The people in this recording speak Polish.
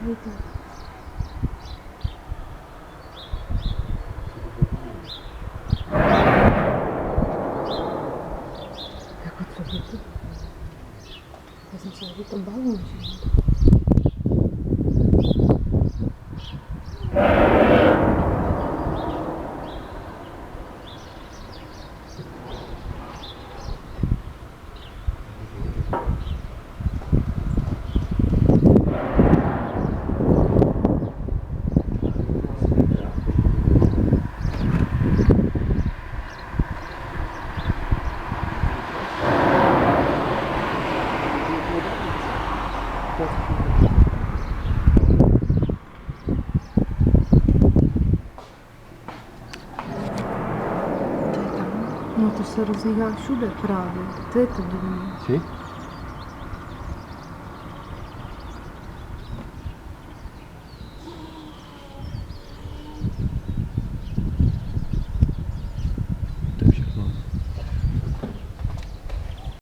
Vedi? Ecco, trovato. Cosa c'è? Tutto ballo? No to se rozjíždáš všude právě. To je to divné. Si?